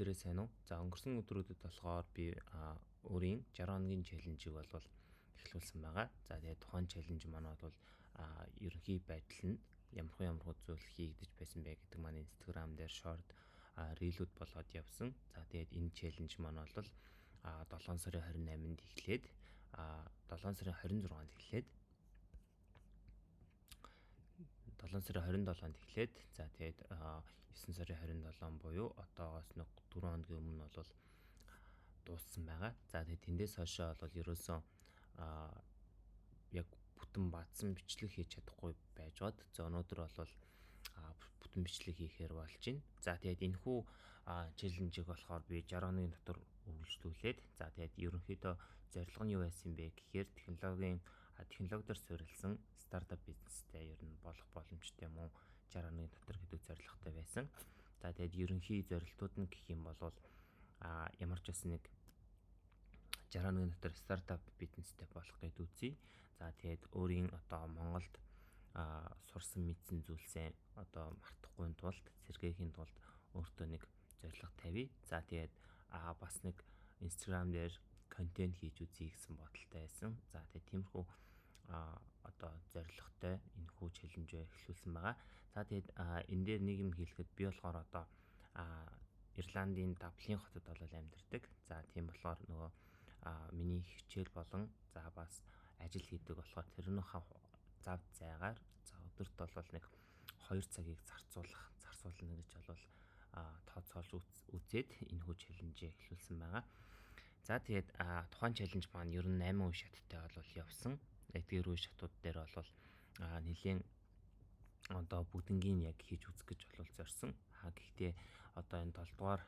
өдрөө сайн уу? За өнгөрсөн өдрүүдэд болохоор би өөрийн 60 хоногийн челленжийг болвол эхлүүлсэн байгаа. За тэгээд тухайн челленж маань бол ерөнхий байдал нь ямар зүйл хийгдэж байсан бэ гэдэг маань Instagram дээр short рилүүд болгоод явсан. За тэгээд энэ челленж маань бол 7 сарын 28-нд эхлээд 7 сарын 26-нд эхлээд 7 сарын 27-нд эхлээд за тэгээд 9 сарын 27 буюу одоогоос нэг 4 хоногийн өмнө бол дууссан байгаа. За тэгээд тэндээс хойшоо бол ерөөсөн яг бүтэн баатсан бичлэг хийж чадахгүй байж гоод. За өнөөдөр бол бүтэн бичлэг хийхээр болж байна. За тэгээд энэхүү челленжийг болохоор би 60 хоногийн дотор үргэлжлүүлээд за тэгээд ерөнхийдөө зорилго нь юу байсан бэ гэхээр технологиор суурилсан стартап бизнестэй ер нь болох боломжтой юм уу 60 хоногийн дотор гэдэг зорилготой байсан. За тэгээд ерөнхий зорилтууд нь гэх юм бол ямар ч байсан нэг 60 хоногийн дотор стартап бизнестэй болох гэдээ үзье. За тэгээд өөрийн одоо Монголд сурсан мэдсэн зүйлсээ одоо мартахгүй тулд сэргээхийн тулд өөртөө нэг зорилго тавья. За тэгээд бас нэг Instagram дээр контент хийж үзье гэсэн бодолтой байсан. За тэгээд тиймэрхүү одоо зорилготой энэхүү челленжээ эхлүүлсэн байгаа. За тэгээд энэ дээр нэг юм хэлэхэд би болохоор одоо Ирландийн Даблин хотод бол амьдардаг. За тийм болохоор нөгөө миний хичээл болон за бас ажил хийдэг болохоор тэрнийхээ зав зайгаар за өдөрт бол нэг 2 цагийг зарцуулна гэж бол тооцоолж үзээд энэхүү челленжээ эхлүүлсэн байгаа. За тэгээд тухайн челленж маань ер нь 8 үе шаттай бол явсан. Эдгээр үе шатууд дээр бол нэлийн одоо бүгднгийн яг хийж үзэх гэж бол зорьсон. Гэхдээ одоо энэ 7 дугаар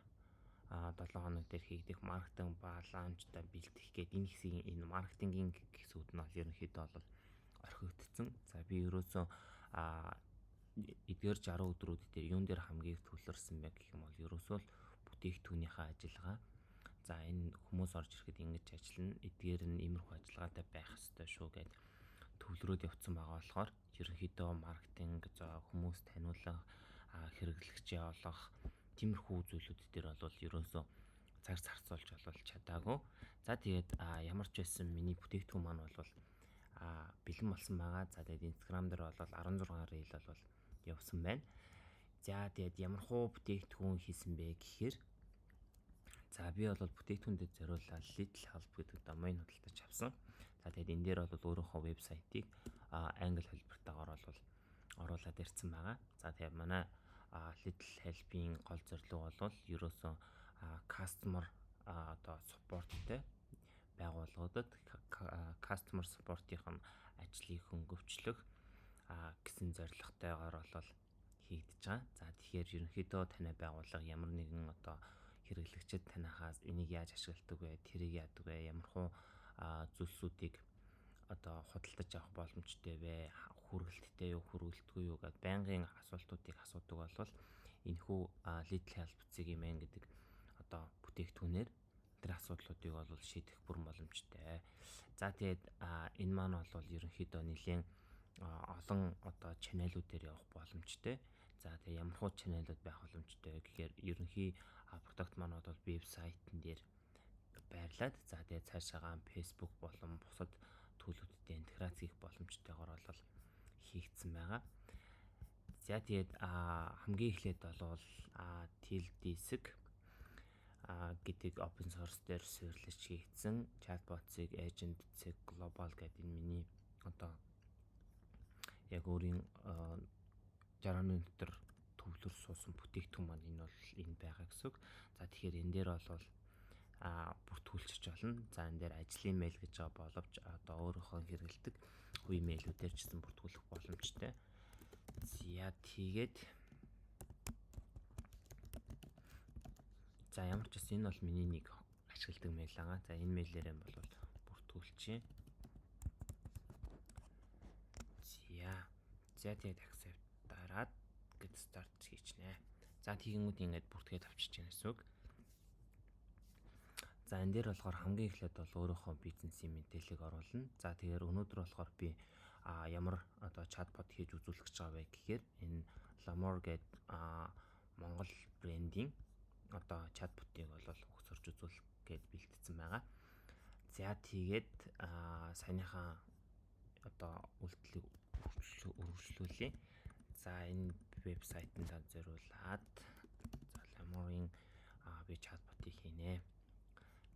7 хоног дээр хийгдэх маркетинг баланстай бэлтгэх гээд энэ хэсгийн энэ маркетингийн хэсгүүд нь ерөнхийдөө бол орхигдсон. За би ерөөсөө эдгээр 60 өдрүүд дээр юун дээр хамгийн төвлөрсөн бэ гэх юм бол ерөөсөө л бүтээгдэхүүнийхээ ажиллагаа. За энэ хүмүүс орж ирэхэд ингэж ажиллана. Эдгээр нь иймэрхүү ажиллагаатай байх ёстой шүү гэд төвлөрөөд явцсан байгаа болохоор ерөнхийдөө маркетинг за хүмүүс таниулах хэрэглэгчээ олох тиймэрхүү зүйлүүд дээр бол ерөөсөө цаг зарцуулж бол чадаагүй. За тэгээд ямар ч байсан миний бүтээгдэхүүн маань бол бэлэн болсон байгаа. За тэгээд Instagram дээр бол 16 рeel бол явсан байна. За тэгээд ямар хуу бүтээгдэхүүн хийсэн бэ гэхээр за би бол бүтээгдэхүүндэд зориулаад Little Help гэдэг домен худалдаж авсан. За тэгээд энэ дээр бол өөрийнхөө вебсайтыг англи хэлбэртэйгээр бол оруулаад ирсэн байгаа. За тэгээд манай Little Help-ийн гол зорилго бол ерөөсөн customer одоо supportтэй байгууллагуудад customer support-ийн ажлыг хөнгөвчлөх гэсэн зорилготойгоор бол хийгдэж байгаа. За тэгэхээр ерөнхийдөө танай байгууллага ямар нэгэн одоо хэрэглэгчид танахаас энийг яаж ашигладаг вэ? Тэрийг яадаг вэ? Ямар хуу зүйлсүүдийг одоо худалдаж авах боломжтой вэ? Хүргэлттэй юу, хүргэлтгүй юу гэдээ байнгын асуултуудыг асуудаг болвол энэхүү Little Help-ийн мэн гэдэг одоо бүтээгдэхүүнээр тэр асуудлуудыг бол шийдэх бүрэн боломжтой. За тэгээд энэ маань бол ерөнхийдөө нэлийн олон одоо чаналууд дээр явах боломжтой. За тэгээд ямар хуу чаналууд байх боломжтой гэхээр ерөнхий продукт маань бол вебсайтн дээр байрлаад за тэгээд цаашаагаа Facebook болон бусад төлөвлөлтөд интеграц хийх боломжтойгоор бол хийгдсэн байгаа. За тэгээд хамгийн эхлээд бол TLDSG гэдэг open source дээр суурилж хийгдсэн chatbot-ыг agent-ийг global гэдэг энэ миний одоо яг өөрийн 60 оны дотор төвлөр суусан бүтээгдэхүүн маань энэ бол энэ байгаа гэсэн үг. За тэгэхээр энэ дээр бол бүртгүүлчих болно. За энэ дээр ажлын мэйл гэж байгаа боловч одоо өөрийнхөө хэрэгэлдэг үе мэйлүүдээр ч гэсэн бүртгүүлэх боломжтой. За тэгээд за ямар ч бас энэ бол миний нэг ашигладаг мэйл байгаа. За энэ мэйлээрээ бол бүртгүүлчихье. За тэгээд accept дараад get start хийчихнэ. За тэгэнгүүт ингээд бүртгээд авчиж байна гэсэн үг. За энэ дээр болохоор хамгийн эхлээд бол өөрийнхөө бизнесийн мэдээллийг оруулна. За тэгэхээр өнөөдөр болохоор би ямар одоо чатбот хийж үзүүлэх гэж байгаа вэ гэхээр энэ Lamor гэдэг Монгол брендийн одоо чатботыг бол ухсарч үзүүлэх гээд бэлтгэсэн байгаа. За тэгээд саяныхаа одоо үйлдэлийг үргэлжлүүлье. За энэ вебсайтанд зориулаад за Lamor-ын би чатботыг хийнэ.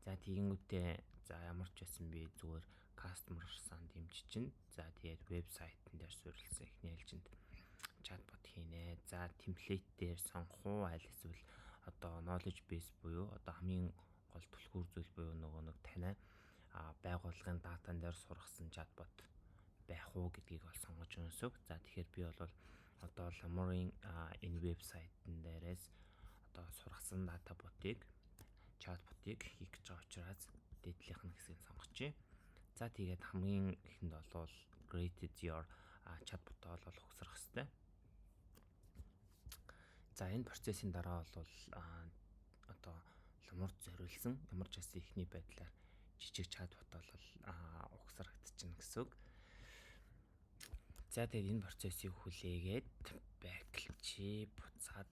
За тэгэнгүүтээ за ямар ч байсан би зүгээр customer сан дэмжиж чинь. За тэгээд вебсайтн дээр суурилсан эхний ээлжинд чатбот хийнэ. За темплейт дээр сонгох уу аль эсвэл одоо knowledge base буюу одоо хамгийн гол түлхүүр зүйл буюу нөгөө нэг танай байгууллагын датан дээр сургасан чатбот байх уу гэдгийг бол сонгож өгнөс үг. За тэгэхээр би бол одоо Lamor-ын энэ вебсайтн дээрээс одоо сургасан дата ботыг чатботыг хийх гэж байгаа учраас дээдлийнх нь хэсгийг сонгочих. За тэгээд хамгийн ихэнд бол created your чатботоо бол ухсрах хэрэгтэй. За энэ процессын дараа бол одоо Lamor-д зориулсан ямар ч гэсэн ихний байдлаар жижиг чатбот бол ухсрагдчихна гэсэн үг. За тэгээд энэ процессыг хүлээгээд бэклчи буцаад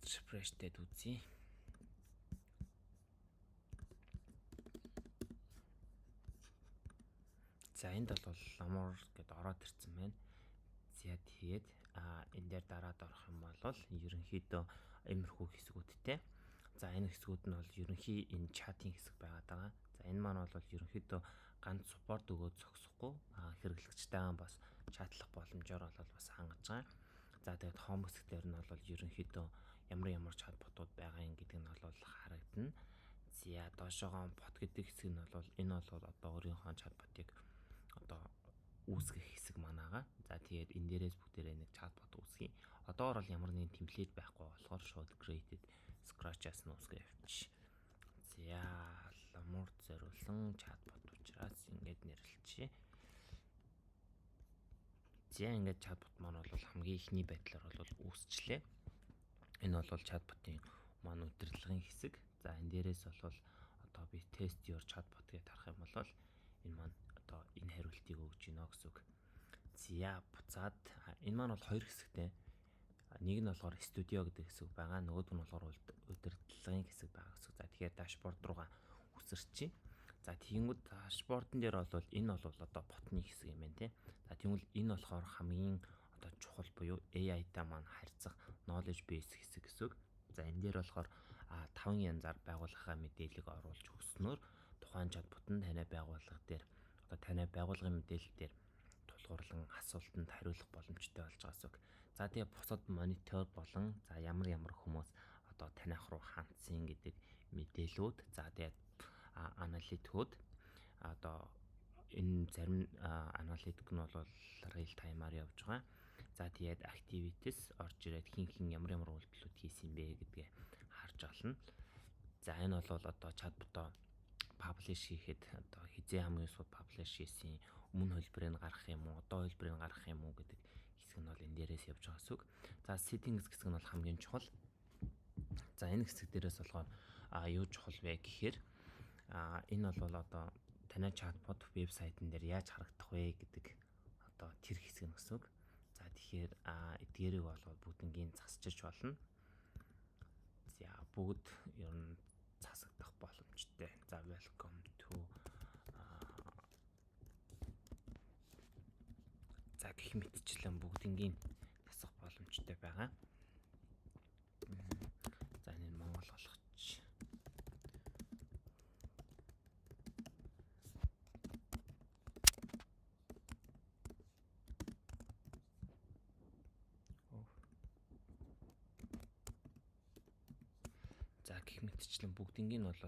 refresh-тэй үзье. За энд бол Lamor гэдээ ороод ирсэн байна. За тэгээд энэ дээр дараад орох юм бол ерөнхийдөө иймэрхүү хэсгүүдтэй. За энэ хэсгүүд нь бол ерөнхий энэ чатын хэсэг байгаад байгаа. За энэ маань бол ерөнхийдөө ганц support өгөөд зогсохгүй хэрэглэгчтэйгээ бас чатлах боломжоор бол бас хангаж байгаа. За тэгээд home хэсэг дээр нь бол ерөнхийдөө ямар чатботууд байгаа юм гэдэг нь бол харагдана. За доошоогоо bot гэдэг хэсэг нь бол энэ бол одоо өөрийнхөө чатботыг одоо үүсгэх хэсэг манаага. За тэгээд энэ дээрээс бүгдээрээ нэг чатбот үүсгэе. Одоогор бол ямар нэгэн темплейт байхгүй болохоор шууд created scratch-аас нь үүсгэж явчих. За Lamor-д зориулсан чатбот учраас ингэж нэрлэлчээ. За ингэж чатбот маань бол хамгийн ихний байдлаар бол үүсчлээ. Энэ бол чатботын маань удирдлагын хэсэг. За энэ дээрээс бол одоо би test your chatbot гэж харах юм бол энэ маань одоо энэ хариултыг өгж гинэ гэсэн үг. За буцаад энэ маань бол хоёр хэсэгтэй. Нэг нь болохоор студио гэдэг хэсэг байгаа. Нөгөөд нь болохоор удирдлагын хэсэг байгаа гэсэн. За тэгэхээр дашборд руугаа үсэрчээ. За тиймүүд дашбордон дээр бол энэ бол одоо ботны хэсэг юм байна тий. За тэгвэл энэ болохоор хамгийн одоо чухал буюу AI-та маань харьцах knowledge base хэсэг гэсэн. За энэ дээр болохоор 5 янзаар байгууллагынхаа мэдээллийг оруулж өгснөөр тухайн чатботын танай байгууллага дээр одоо танай байгууллагын мэдээлэл дээр тулгуурлан асуултанд хариулах боломжтой болж байгаа гэсэн. За тэгээ бусад монитор болон за ямар хүмүүс одоо таних руу хандсан гэдэг мэдээллүүд за тэгээ аналитикууд одоо энэ зарим аналитик нь бол real time-аар явж байгаа. За тэгээд activities орж ирээд хин ямар үйлдэлүүд хийсэн бэ гэдгээ харж олно. За энэ бол одоо чатботоо publish хийхэд одоо хизээ хамгийн сууд publish хийсэн өмнө хөлбөрийг гаргах юм уу, одоо хөлбөрийг гаргах юм уу гэдэг хэсэг нь бол энэ дээрээс явж байгаа гэсэн үг. За settings хэсэг нь бол хамгийн чухал. За энэ хэсэг дээрээс болохоор юу чухал вэ гэхээр энэ бол одоо танай чатбот вебсайтн дээр яаж харагдах вэ гэдэг одоо тэр хэсэг нь гэсэн үг. За тэгэхээр эдгээрийг бол бүгднгийн засчиж болно. За бүгд ер нь засагдах боломжтой. За welcome to за гэх мэтчлэн бүгднгийн засах боломжтой байгаа. За энэ Монгол болгоч. За гэх мэтчлэн бүгднгийн бол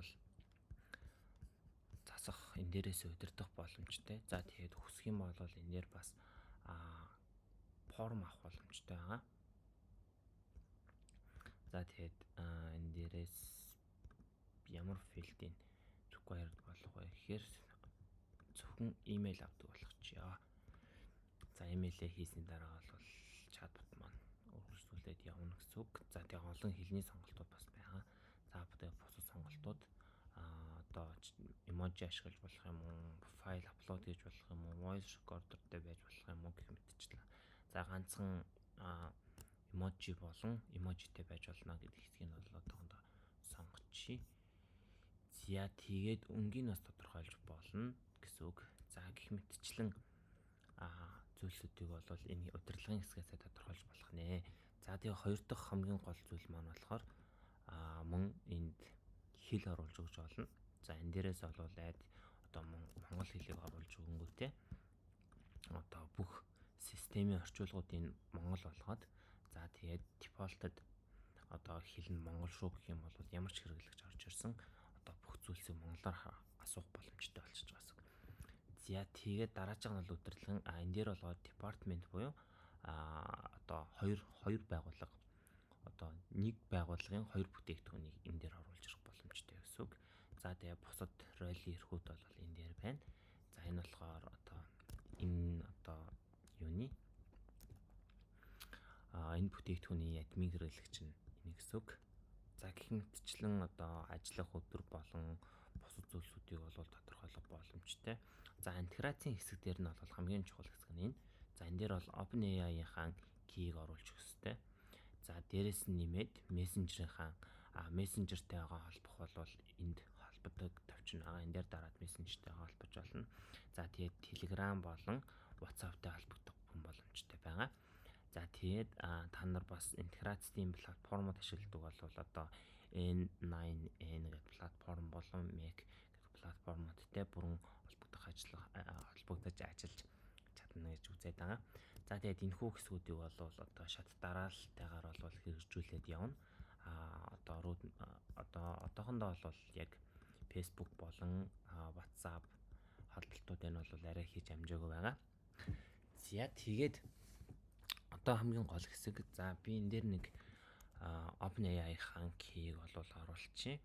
засах энэ дээрээс удирдах боломжтой. За тэгээд хүсэх юм бол энэ дээр бас форм авах боломжтой байгаа. За тэгээд энэ дээрээс ямар филдийн required болох вэ гэхээр зөвхөн имэйл авдаг болгочихъя. За имэйлээ хийсний дараа бол чатбот маань үргэлжлүүлээд явна гэсэн үг. За тэгээд олон хэлний сонголтууд бас байгаа. За тэгээд бусад сонголтууд одоо эможи ашиглаж болох юм уу, файл апплод хийж болох юм уу, voice recorder-тэй байж болох юм уу гэх мэтчлэн. За ганцхан эможи болон эможитэй байж болно гэдэг хэсгийг нь бол одоохондоо өгчий. За тэгээд өнгийг бас тодорхойлж болно гэсэн үг. За гэх мэтчлэн зүйлсүүдийг бол энэ удирдлагын хэсгээс тодорхойлж болох нэ. За тэгээ хоёр дахь хамгийн гол зүйл маань болохоор мөн энд хэл оруулж өгч болно. За энэ дээрээс бол одоо монгол хэлийг оруулж өгөнгүүтээ одоо бүх системийн орчуулгуудыг монгол болгоод за тэгээд дефолтод одоо хэл нь монгол шүү гэх юм бол ямар ч хэрэглэгч орж ирсэн одоо бүх зүйлсийг монголоор асуух боломжтой болчихж байгаа юм. За тэгээд дараачих нь бол удирдлагын энэ дээр болгоод департмент буюу одоо хоёр байгууллага одоо нэг байгууллагын хоёр бүтээгдэхүүнийг энэ дээр оруулж ирэх боломжтой гэсэн үг. За тэгээ бусад ролли эрхүүд бол энэ дээр байна. За энэ болохоор одоо энэ одоо юуны энэ бүтээгдэхүүний админ хэрэглэгч нь энийг гэсэн үг. За гэх мэтчлэн одоо ажиллах өдөр болон бусад зүйлсүүдийг бол тодорхойлох боломжтой. За интеграцийн хэсэг дээр нь бол хамгийн чухал хэсэг нь энэ. За энэ дээр бол OpenAI-ийн кийг оруулж өгөх хэрэгтэй. За дээрэс нь нэмээд мессенжертайгаа холбох бол энд холбодог товчно байгаа. Энэ дээр дараад мессенжертайгаа холбож болно. За тэгээд Telegram болон WhatsApp-тай холбогдох боломжтой байгаа. За тэгээд та нар бас интеграцийн платформод ашигладаг бол одоо N9N гэдэг платформ болон Mac гэдэг платформодтэй бүрэн холбогдож ажиллаж чадна гэж үзээд байгаа. За тэгээд энэхүү хэсгүүдийг бол одоо шат дараалтайгаар бол хэрэгжүүлээд явна. Одоохондоо бол яг Facebook болон WhatsApp холболтуудыг бол арай хийж амжаагүй байгаа. За тэгээд одоо хамгийн гол хэсэг. За би энэ дээр нэг OpenAI-ийн key-г бол оруулчихъя.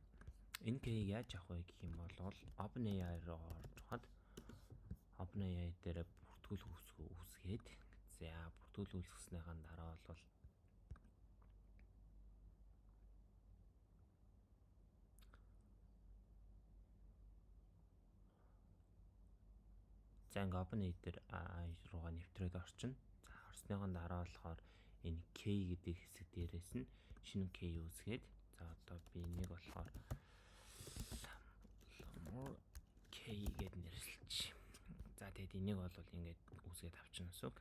Энэ key-г яаж авах вэ гэх юм бол OpenAI руу орж хаад OpenAI дээр бүртгүүл үүсгээд за бүртгүүл үүсгэснийхэн дараа бол за ингээ OpenAI дээр руугаа нэвтрээд орчин. За орсныхон дараа болохоор энэ key гэдэг хэсэг дээрээс нь шинэ key үүсгээд за одоо би энийг болохоор key гэд нэрлэлч. За тэгээд энийг бол ингээд үүсгээд авчихна гэсэн үг.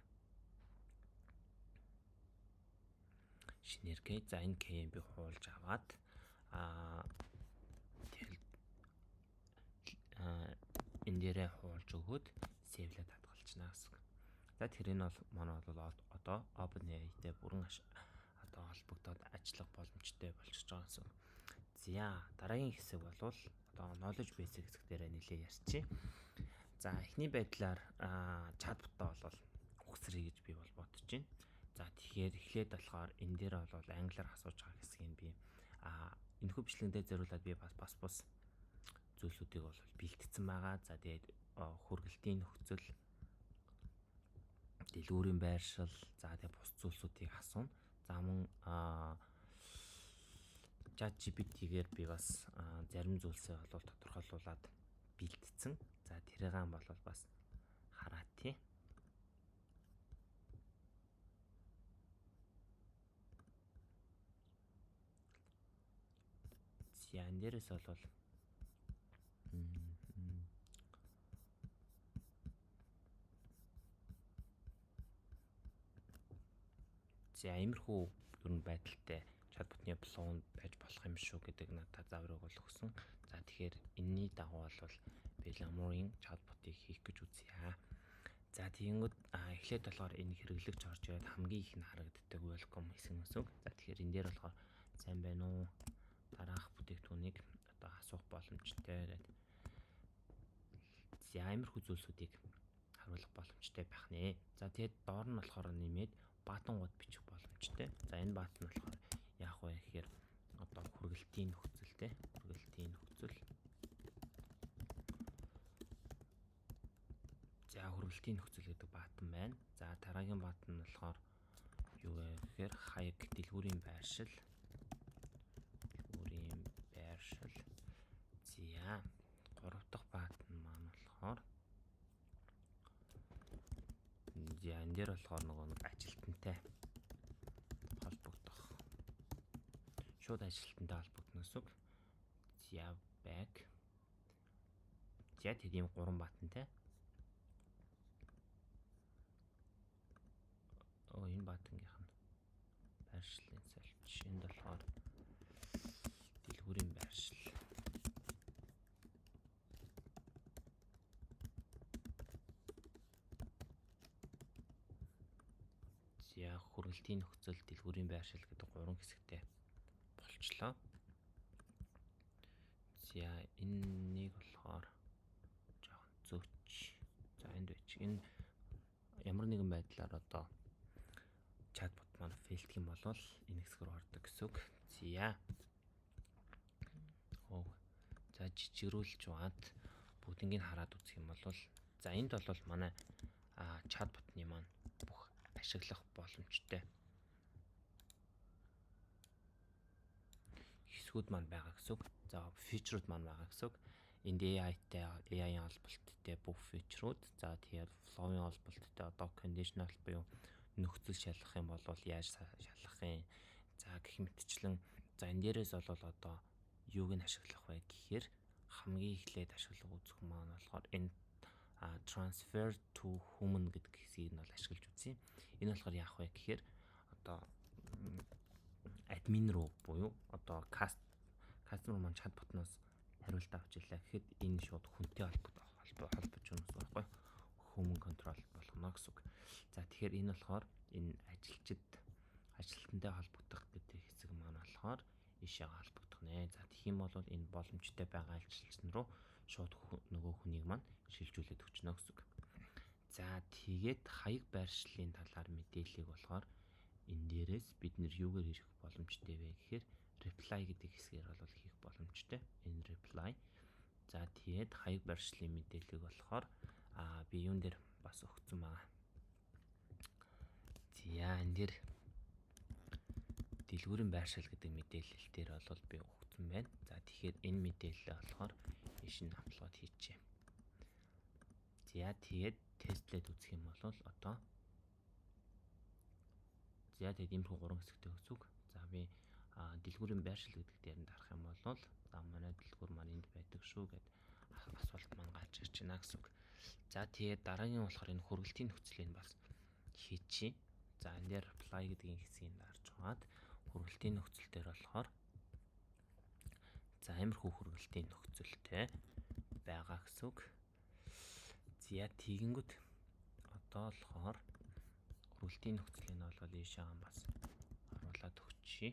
Шинээр key. За энэ key-ийг би хуулж аваад энэ дээрээ хуулж өгөөд сейвлээд хадгалчихна гэсэн үг. За тэр энэ бол манай бол одоо OpenAI-тэй бүрэн одоо холбогдоод ажиллах боломжтой болчихж байгаа гэсэн. За дараагийн хэсэг бол одоо knowledge base хэсэг дээр нэлээд ярьчих. За эхний байдлаар чатботоо бол үгсрээ гэж би бол бодож байна. За тэгэхээр эхлээд болохоор энэ дээр бол англиар асууж байгаа хэсгийг би энэхүү бичлэгэндээ зориулаад би бас бус зүйлсүүдийг бол бэлтгэсэн байгаа. За тэгээд хүргэлтийн нөхцөл, дэлгүүрийн байршил, за тэгээд бус зүйлсүүдийг асууна. За мөн ChatGPT-гээр би бас зарим зүйлсээ бол тодорхойлуулаад бэлтгэсэн. За тэрийг бол бас харааtii. За энэ дээрээс бол за иймэрхүү ерөн байдалтай чатботны план байж болох юм шүү гэдэг надад заврыг бол өгсөн. За тэгэхээр энэний дагуу бол би Lamore-ийн чатботыг хийх гэж үзье. За тэгэнгүүт эхлээд болохоор энэ хэрэглэгч орж ирээд хамгийн их нь харагддаг welcome хэсэг нэсэг. За тэгэхээр энэ дээр болохоор сайн байна уу? Дараах бүтээгдэхүүнийг одоо асуух боломжтой гэдэг. За иймэрхүү зүйлсүүдийг харуулах боломжтой байх нэ. За тэгээд доор нь болохоор нэмээд баатангууд бичих боломжтой. За энэ баатан нь болохоор яах вэ гэхээр одоо хүргэлтийн нөхцөлтэй хүргэлтийн нөхцөл. За хүргэлтийн нөхцөл гэдэг баатан байна. За дараагийн баатан нь болохоор юу вэ гэхээр хаяг дэлгүүрийн байршил. За гурав дахь баатан маань болохоор за энэ дээр болохоор нэг ажилтнтай холбогдох. Шууд ажилтнтай холбогдно гэсэн үг. За back. За тэгээд ийм 3 баттантай. Энэ баттангийнх нь байршлын салж. Энд болохоор дэлгүүрийн байршил. За хүргэлтийн нөхцөл, дэлгүүрийн байршил гэдэг 3 хэсэгтэй болчлоо. За энэнийг болохоор жоохон зөөч. За энд байж. Энэ ямар нэгэн байдлаар одоо чатбот маань фейлдэх юм бол энэ хэсэг рүү ордог гэсэн үг. За жижигрүүлж ваад бүгднийг хараад үзэх юм бол за энд бол манай чатботны маань бүх ашиглах боломжтой хэсгүүд маань байгаа гэсэн үг. За фичрүүд маань байгаа гэсэн үг. Энд AI-ийн холболттой бүх фичрүүд. За тэгэхээр flow-ийн холболттой одоо conditional буюу нөхцөл шалгах юм бол яаж шалгах юм. За гэх мэтчлэн за энэ дээрээс бол одоо юуг нь ашиглах вэ гэхээр хамгийн эхлээд ашиглах үзэх маань болохоор энэ transfer to human гэдэг хэсгийг нь бол ашиглаж үзье. Энэ болохоор яах вэ гэхээр одоо админ руу буюу одоо customer маань чатботноос хариулт авч ирлээ гэхэд энэ шууд хүнтэй холбож өгнө гэсэн үг байхгүй. Human control болгоно гэсэн үг. За тэгэхээр энэ болохоор энэ ажилтнтай холбогдох гэдэг хэсэг маань болохоор ишээ холбогдох нэ. За тэгэх юм бол энэ боломжтой байгаа ажилчин руу шууд нөгөө хүнийг маань шилжүүлээд өгчнө гэсэн үг. За тэгээд хаяг байршлын талаар мэдээллийг болохоор энэ дээрээс бид нэр юугаар хийх боломжтой вэ гэхээр reply гэдэг хэсгээр бол хийх боломжтой. Энэ reply. За тэгээд хаяг байршлын мэдээллийг болохоор би юун дээр бас өгсөн байгаа. За энэ дээр дэлгүүрийн байршил гэдэг мэдээлэл дээр бол би өгсөн байна. За тэгэхээр энэ мэдээлэлээ болохоор ийш нь апплод хийчихье. За тэгээд тестлээд үзэх юм бол одоо за тэгээд иймэрхүү 3 хэсэгтэй өсөг. За би дэлгүүрийн байршил гэдэг дээр нь дарах юм бол за манай дэлгүүр маань энд байдаг шүү гэд асуулт маань гарч ирж байна гэсэн үг. За тэгээд дараагийн болохоор энэ хүргэлтийн нөхцөлийг бас хийчихье. За энэ дээр apply гэдгийн хэсгийг дарж аваад хүргэлтийн нөхцөл дээр болохоор за иймэрхүү хүргэлтийн нөхцөлтэй байгаа гэсэн үг. За тэгэнгүүт одоо болохоор хүргэлтийн нөхцөлийг нь бол ийшээ бас оруулаад өгчий.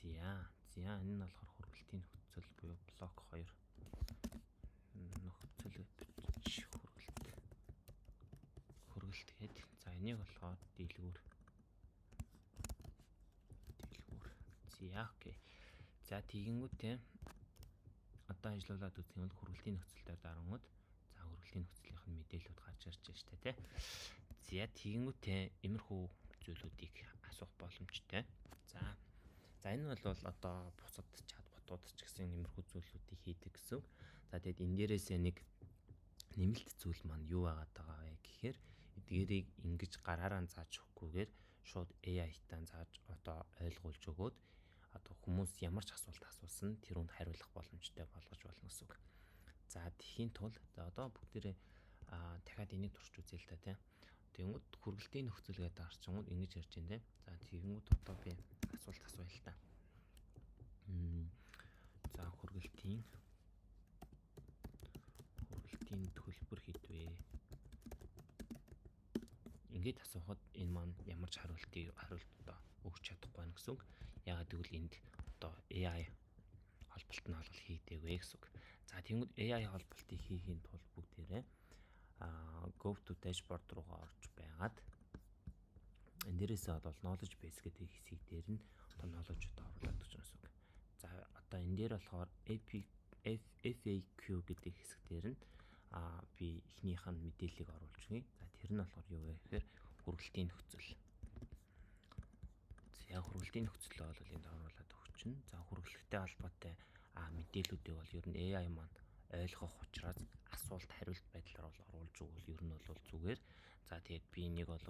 За энэ нь болохоор хүргэлтийн нөхцөл буюу блок 2 нөхцөл бичиж хүргэлт гээд за энийг болохоор дэлгүүр. За окей. За тэгэнгүүтээ одоо ажиллуулад үзэх юм бол хүргэлтийн нөхцөлөөр дарангууд за хүргэлтийн нөхцөлийнх нь мэдээлэлүүд гарч ирж байна шүү дээ. За тэгэнгүүтээ иймэрхүү зүйлүүдийг асуух боломжтой. За энэ бол одоо бусад чатботууд ч гэсэн иймэрхүү зүйлүүдийг хийдэг гэсэн. За тэгээд энэ дээрээсээ нэг нэмэлт зүйл маань юу байгаад байгаа вэ гэхээр эдгээрийг ингэж гараараа зааж өгөхгүйгээр шууд AI-таа зааж одоо ойлгуулж өгөөд одоо хүмүүс ямар ч асуулт асуусан тэрүүнд хариулах боломжтой болгож болно гэсэн үг. За тэхийн тулд за одоо бүгдээрээ дахиад энийг турш үзье л та тийм. Тэгэнгүүт хүргэлтийн нөхцөл гэдэг арчингууд ингэж ярьж байна тийм. За тэгэнгүүт одоо би асуулт асууя л та. За хүргэлтийн төлбөр хэдвэ? Ингээд асуухад энэ маань ямар ч хариулт одоо өгч чадахгүй байна гэсэн үг. Ягаад гэвэл энд одоо AI холболт нь бол хийдэгвэ гэсэн үг. За тэгвэл AI холболтыг хийхийн тулд бүгдээрээ go to dashboard руугаа орж байгаад энэ дээрээсээ бол knowledge base гэдэг хэсэг дээр нь одоо knowledge-ууд оруулаад өгч байгаа гэсэн үг. За одоо энэ дээр болохоор FAQ гэдэг хэсэг дээр нь би эхнийх нь мэдээллийг оруулж өгье. За тэр нь болохоор юу вэ гэхээр хүргэлтийн нөхцөл. За хүргэлтийн нөхцөлөө бол энд оруулаад өгчнө. За хүргэлттэй холбоотой мэдээллүүдийг бол ер нь AI маань ойлгох учраас асуулт хариулт байдлаар бол оруулж өгвөл ер нь бол зүгээр. За тэгээд би энийг бол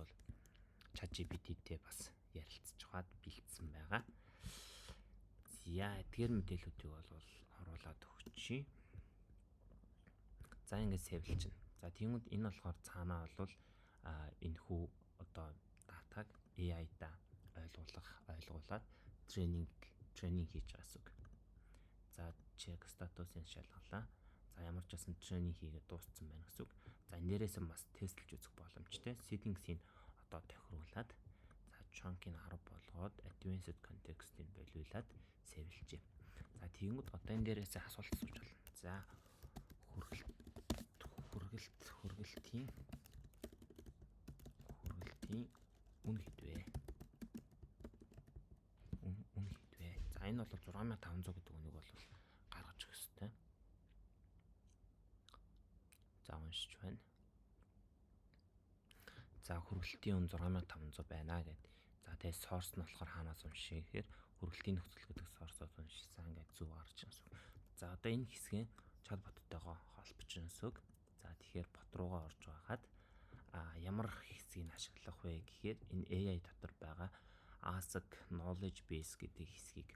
ChatGPT-тэй бас ярилцж хаад бэлдсэн байгаа. За эдгээр мэдээллүүдийг бол оруулаад өгчий. За ингээд сэвэлж байна. За тиймүүд энэ болохоор цаанаа бол энэ хүү одоо датаг AI-да ойлгуулад тренинг хийж байгаа гэсэн үг. За check статусын шалгалаа. За ямар ч байсан тренинг хийгээд дууссан байна гэсэн үг. За энэ дээрээс нь бас тестэлж үзэх боломжтой. Settings-ийг одоо тохируулад за chunk-ийг 10 болгоод advanced context-ийг болиулаад сэвэлжээ. За тиймүүд одоо энэ дээрээс асуулт асууж байна. За хүргэлтийн үн хэдвэ? Үн хэдвэ? За энэ бол 6500 гэдэг үнийг бол гаргаж өгөх ёстой. За уншиж байна. За хүргэлтийн үн 6500 байна гэдэг. За тэгээ source нь болохоор хаанаас унших гэхээр хүргэлтийн нөхцөл гэдэг source-ос уншсан гэж зүг гарч ирсэн. За одоо энэ хэсгийн чатботтойгоо холбочихсон сүг. За тэгэхээр бот руугаа орж байгаад ямар хэсгийг ашиглах вэ гэхээр энэ AI дотор байгаа ASC knowledge base гэдэг хэсгийг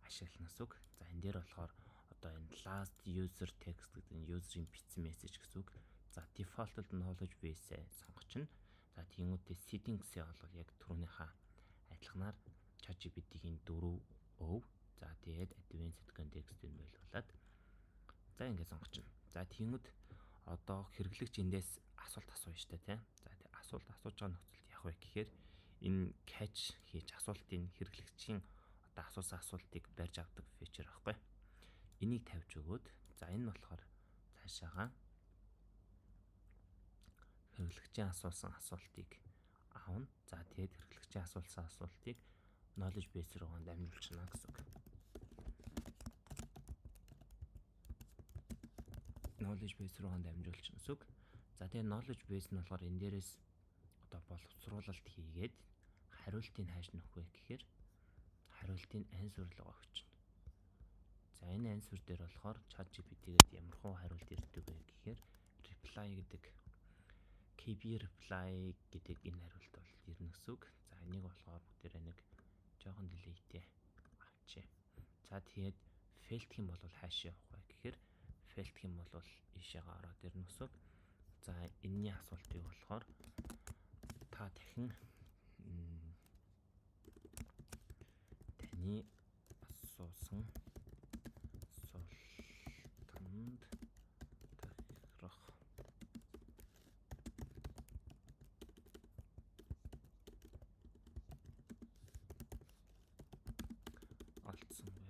ашиглах зүг. За энэ дээр болохоор одоо энэ last user text гэдэг нь user-ийн бичсэн мессеж гэсэн үг. За default knowledge base-ээ сонгочихно. За тиймүүдээ settings-ийг бол яг түрүүнийхээ адилханаар ChatGPT-ийн 4 за тэгээд advanced context-ийг болиулаад за ингэ сонгочихно. За тиймүүд одоо хэрэглэгч эндээс асуулт асууж штэ тий. За тий асуулт асууж байгаа нөхцөлд явах вэ гэхээр энэ catch хийж асуултын хэрэглэгчийн одоо асуусан асуултыг барьж авдаг фичер байхгүй. Энийг тавьж өгөөд за энэ нь болохоор цаашаага хэрэглэгчийн асуусан асуултыг аавна. За тэгээд хэрэглэгчийн асуулсан асуултыг knowledge base руугаа дамжуулчихна гэсэн үг. Knowledge base руугаа дамжуулчихна гэсэн үг. За тэгээд knowledge base нь болохоор энэ дээрээс одоо боловсруулалт хийгээд хариултыг хайш нөх вэ гэхээр хариултын answer руу өгчнө. За энэ answer дээр болохоор ChatGPT-гээд ямар хуу хариулт ирдэг вэ гэхээр reply гэдэг KB reply гэдэг энэ хариулт бол ирнэ гэсэн үг. За энийг болохоор бүгдээрээ нэг жоохон delete авчээ. За тэгээд fail гэх юм бол хааш явах вэ гэхээр fail гэх юм бол ийшээгээ ороод ирнэ гэсэн үг. За энэний асуултыг болохоор та дахин таны асуусан асуултанд тохирох олдсон бэ?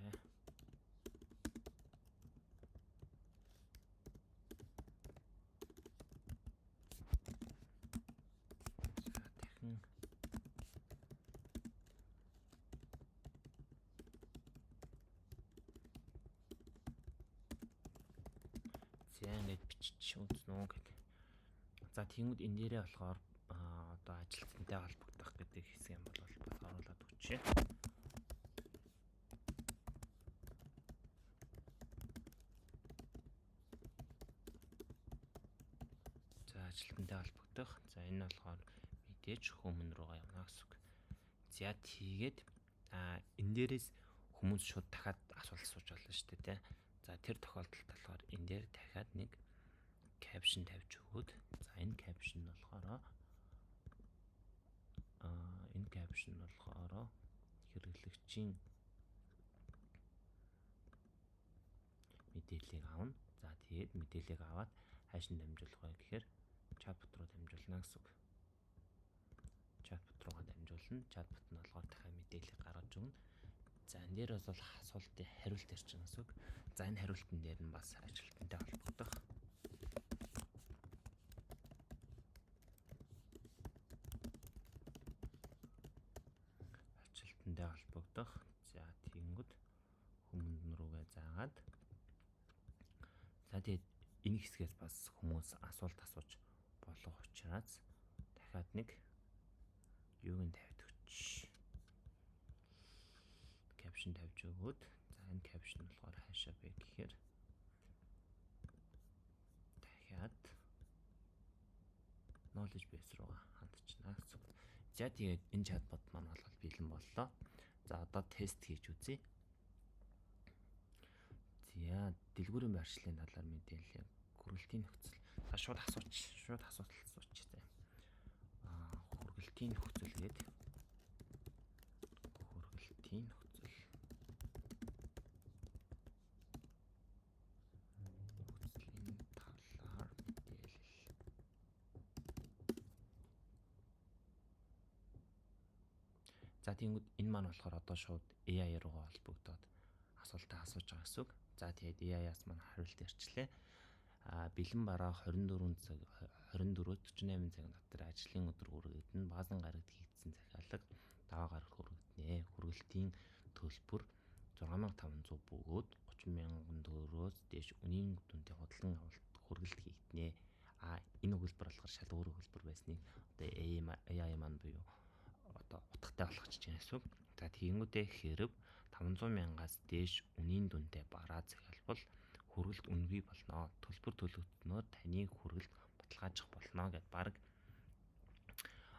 За ингэж бичиж үзнэ гэдэг. За тиймүүд энэ дээрээ болохоор одоо ажилтнтай холбогдох гэдэг хэсэг юм бол бас оруулаад өгчээ. За ажилтнтай холбогдох. За энэ болохоор мэдээж хүмүүн руугаа явна гэсэн үг. За тийгээд энэ дээрээс хүмүүс шууд дахиад асуулт асууж болно шүү дээ тий. За тэр тохиолдолд болохоор энэ дээр дахиад нэг caption тавьж өгөөд за энэ caption нь болохоор хэрэглэгчийн мэдээллийг авна. За тэгээд мэдээллийг аваад хайшин дамжуулах вэ гэхээр chatbot руу дамжуулна гэсэн үг. Chatbot руугаа дамжуулна. Chatbot нь болохоор дахиад мэдээллийг гаргаж өгнө. За энэ дээр бол асуултын хариулт ирчихнэ гэсэн үг. За энэ хариултан дээр нь бас ажилтнтай холбогдох. За тэгэнгүүт хүмүүнд рүүгээ заагаад за тэгээд энэ хэсгээс бас хүмүүс асуулт асууж болох учраас дахиад нэг юуг нь тавьж өгч caption тавьж өгөөд за энэ caption болохоор хаашаа бэ гэхээр дахиад knowledge base руугаа хандчихна гэсэн. За тэгээд энэ chatbot маань бол бэлэн боллоо. За одоо тест хийж үзье. За дэлгүүрийн байршлын талаар мэдээлэл хүргэлтийн нөхцөл. За шууд асууч. Шууд асуудал асууч. Хүргэлтийн нөхцөл гэдэг. Хүргэлтийн нөхцөл. Нөхцөлийн талаар мэдээлэл. За тиймүүд энэ маань болохоор одоо шууд AI руугаа холбогдоод асуултаа асууж байгаа гэсэн үг. За тэгээд AI-аас маань хариулт ирчлээ. Бэлэн бараа 24 цаг 24-48 цаг дотор ажлын өдөр хүргэгдэн баазан гарагт хийгдсэн захиалга даваа гарагт хүргэгдэнэ. Хүргэлтийн төлбөр 6500 бөгөөд 30,000 төгрөгөөс дээш үнийн дүнтэй худалдан авалт хүргэлт хийгдэнэ. Энэ өгүүлбэр болохоор шалгуур өгүүлбэр байсныг одоо AI маань буюу одоо утгатай болгочихж байгаа гэсэн үг. За тиймүүдээ хэрэг 500,000-аас дээш үнийн дүнтэй бараа захиалбал хүргэлт үнэгүй болно. Төлбөр төлөгчнөөр таны хүргэлт баталгаажих болно гэд баг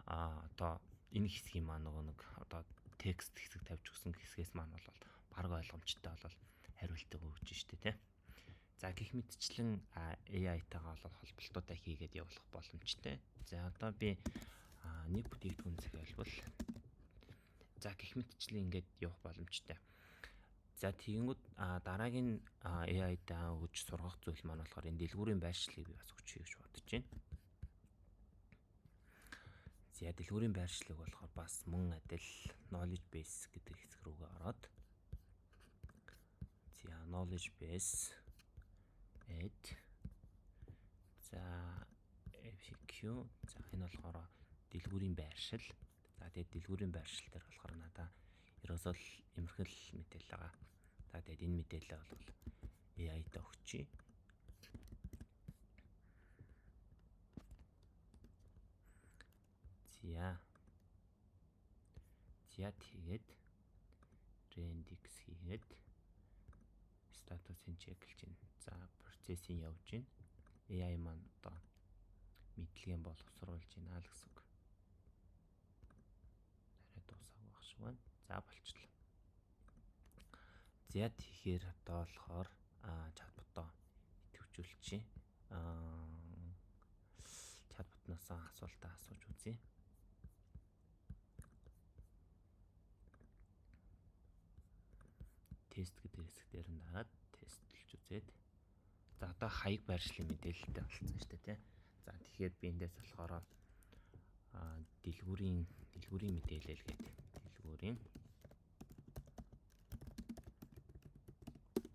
одоо энэ хэсгийн маань нэг одоо текст хэсэг тавьж өгсөн хэсгээс маань бол баг ойлгомжтой бол хариултыг өгч штэ тий. За гэх мэтчлэн AI-тайгаа бол холболтуудаа хийгээд явуулах боломжтой. За одоо би нэг бүтээгдэхүүн захиалбал за гэх мэтчлэн ингээд явах боломжтой. За тэгэнгүүт дараагийн AI-даа өгж сургах зүйл маань болохоор энэ дэлгүүрийн байршлыг би бас өгч гэж бодож байна. За дэлгүүрийн байршлыг болохоор бас мөн адил knowledge base гэдэг хэсэг рүүгээ ороод за knowledge base add за FAQ за энэ болохоор дэлгүүрийн байршил. За тэгээд дэлгүүрийн байршил дээр болохоор надаа ерөөсөө л имерхэл мэдээлэл байгаа. За тэгээд энэ мэдээлэлээ бол AI-д өгчий. За тэгээд Rendix хийгээд статусыг чеклж байна. За процессинг явж байна. AI маань одоо мэдлэгийн боловсруулж байна л гэсэн үг. Арай дуусаагүй байх шиг байна. За болчихлоо. За тэгэхээр одоо болохоор чатботоо идэвхжүүлчихье. Чатботноос асуултаа асууж үзье. Тест гэдэг хэсгээр нь дараад тестлж үзээд. За одоо хаяг байршлын мэдээлэлтэй болсон шүү дээ тий. За тэгэхээр би эндээс болохоор дэлгүүрийн мэдээлэл гэдэг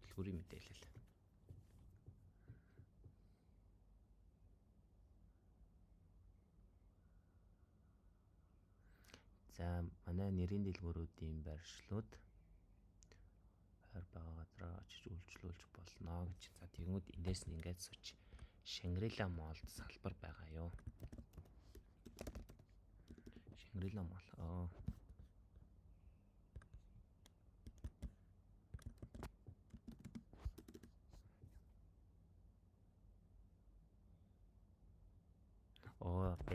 дэлгүүрийн мэдээлэл. За манай нэрийн дэлгүүрүүдийн байршлууд байгаа газараа очиж үйлчлүүлж болно гэж. За тэгмүүд эндээс нь ингээд сууч Shangri-La Mall салбар байгаа юу? Shangri-La Mall.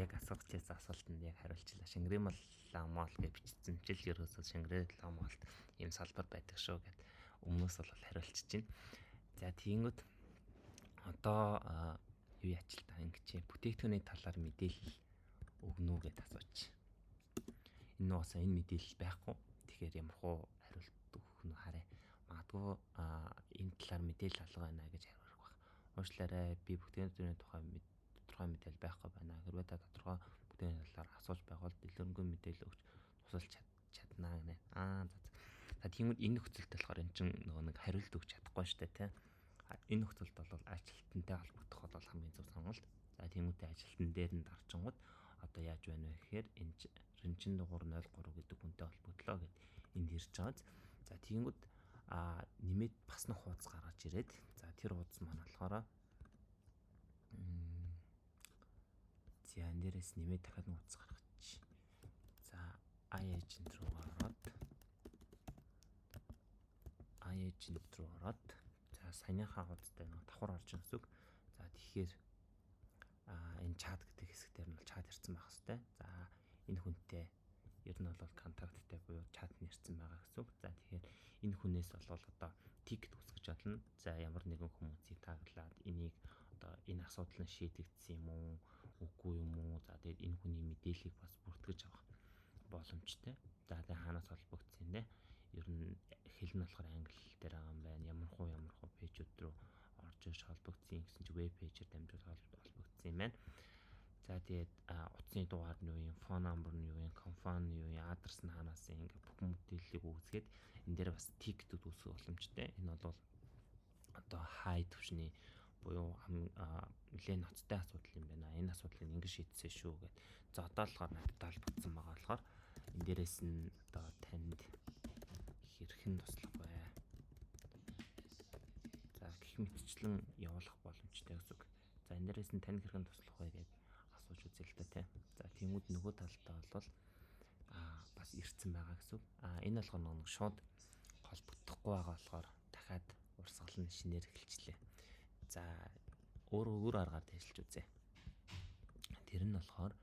Яг асууж байсан асуултанд яг хариулчлаа. Shangri-La Mall гэж бичсэн чил ерөөсөө Shangri-La Mall ийм салбар байдаг шүү гэд өмнөөс бол хариулчихж байна. За тиймүүд одоо юу яач л та ингэж бүтээгдэхүүний талаар мэдээлэл өгнө үү гэд асууч. Энэ мэдээлэл байхгүй. Тэгэхээр ямар хуу хариулт өгөх нь харъя. Магадгүй энэ талаар мэдээлэл алга байна гэж хариулах байх. Уучлаарай. Би бүтээгдэхүүний тухай тодорхой мэдээлэл байхгүй байна. Хэрвээ та тодорхой бүтээгдэхүүний талаар асууж байвал дэлгүүрийн мэдээлэл өгч тусалж чаднаа гэнэ. За тиймүүд энэ нөхцөлд болохоор эн чинь нэг хариулт өгч чадахгүй шүү дээ тий. Энэ нөхцөлд бол ажилтнтай холбогдох бол хамгийн зөв сонголт. За тиймүүдээ ажилтан дээр нь дарчингууд одоо яаж байна вэ гэхээр энэ ренчин дугуур 03 гэдэг хүнтэй холбогдлоо гэд энд ирж байгааз. За тиймүүд нэмээд бас нэг хуудас гаргаж ирээд за тэр хуудас маань болохоор за нэрээс нэмээд дахиад нэг хуудас гаргачих. За iAgent руу ороод за саяныхаа хуудастай нэг давхар орж ирсэн үг. За тэгэхээр энэ чат гэдэг хэсэг дээр нь чат ирсэн байх хэвээр. За энэ хүнтэй ер нь бол контакттай буюу чат нэрсэн байгаа гэсэн үг. За тэгэхээр энэ хүнээс бол одоо тикет үсгэж болно. За ямар нэгэн хүмүүсийг таглаад энийг одоо энэ асуудал нь шийдэгдсэн юм уу, үгүй юм уу? За тэгээд энэ хүний мэдээллийг бас бүртгэж авах боломжтой. За тэгээд хаанаас холбогдсон нэ? Ер нь хэл нь болохоор англи дээр байгаа юм байна. Ямар хуу пэйжүүд рүү орж ирж холбогдсон гэсэн чи веб пэйжээр дамжуулаад холбогдсон юм байна. За тэгээд утасны дугаар нь юу юм, фон номер нь юу юм, компани нь юу юм, адрес нь хаанаас ингээ бүх мэдээллийг үзгээд энэ дээр бас тикетүүд үүсгэх боломжтой. Энэ бол одоо хай төвшний буюу нэлээд ноцтой асуудал юм байна. Энэ асуудлыг ингэ шийдсэн шүү гэд. За одоо болохоор надад таалбагдсан байгаа болохоор энэ дээрээс нь одоо танд хэрхэн туслах вэ? За гэх мэтчлэн явуулах боломжтой гэсэн үг. За энэ дээрээс нь танд хэрхэн туслах вэ гэд асууж үзье л да тий. За тиймүүд нөгөө талдаа бол бас ирцэн байгаа гэсэн үг. Энэ болохоор нэг шууд холбогдохгүй байгаа болохоор дахиад урсгал нь шинээр эхэлчлээ. За өөр аргаар тайлж үзье. Тэр нь болохоор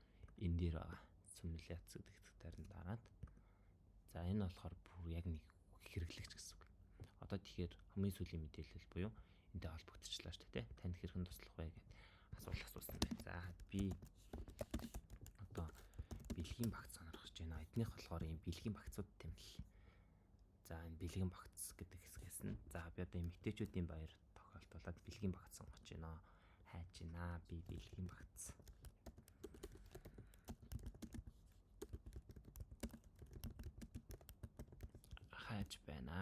энэ дээр байгаа. Симуляц гэдэг хэсгээр нь дараад. За энэ болохоор бүр яг нэг хэрэглэгч гэсэн үг. Одоо тэгэхээр хамгийн сүүлийн мэдээлэл буюу энтэй холбогдчихлаа шүү дээ. Танд хэрхэн туслах вэ гэд асуулт асуусан байна. За би одоо бэлгийн багц сонирхож байна. Эднийх болохоор юм бэлгийн багцууд тэмэл. За энэ бэлгийн багц гэдэг хэсгээс нь за би одоо эмэгтэйчүүдийн баяр тохиолдуулаад бэлгийн багц сонгож байна. Хайж байна. Би бэлгийн багц. Хайж байна.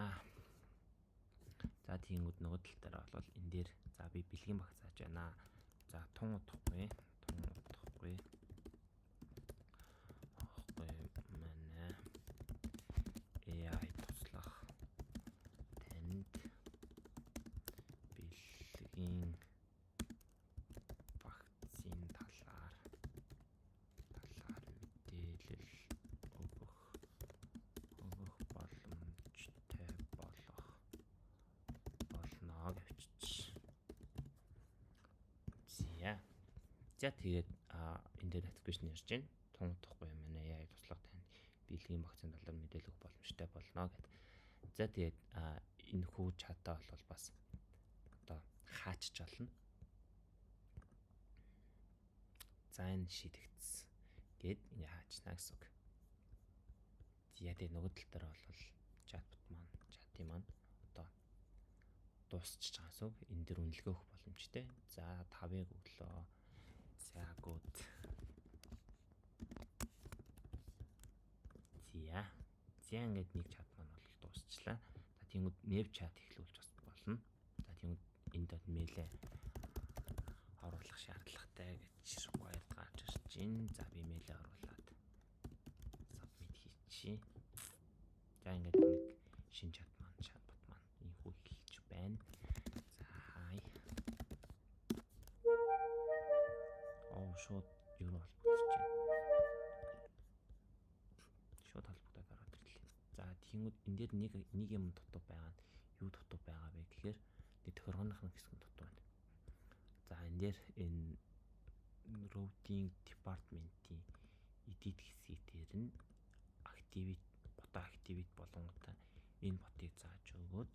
За тиймүүд нөгөө тал дээр бол энэ дээр за би бэлгийн багц хайж байна. За тун утахгүй. Манай AI туслах танд бэлгийн багцын талаар мэдээлэл өгөх боломжтой болно гэвч. За тэгээд энэ дээр notification ярьж байна. Тун утахгүй юм байна. AI туслах танд бэлгийн багцын талаар мэдээлэл өгөх боломжтой болно гэд. За тэгээд энэ хүү чатаа бол бас одоо хаачч болно. За энэ шийдэгдсэн гэд ингээ хаачна гэсэн үг. За тэгээд нөгөө тал дээр бол чатын маань одоо дуусчих байгаа гэсэн үг. Энэ дээр үнэлгээ өгөх боломжтой. За 5-ыг өглөө. За good. За ингээд нэг чат маань бол дуусчлаа. За тиймүүд нэв чат эхлүүлж бас болно. За тиймүүд энд мэйлээ оруулах шаардлагатай гэж required гарч ирж байна. За би мэйлээ оруулаад submit хийчихье. За ингээд нэг шинэ чат маань инхүү эхэлж байна. За хай. Шууд юу холбогдож байна. Шууд холбогдоод ороод ирлээ. За тиймүүд энэ дээр нэг юм дутуу байгаа нь юу дутуу байгаа вэ гэхээр нэг тохиргооныхын хэсэг нь дутуу байна. За энэ дээр энэ routing department-ийн edit хэсгийг дээр нь activate болгонготой энэ ботыг зааж өгөөд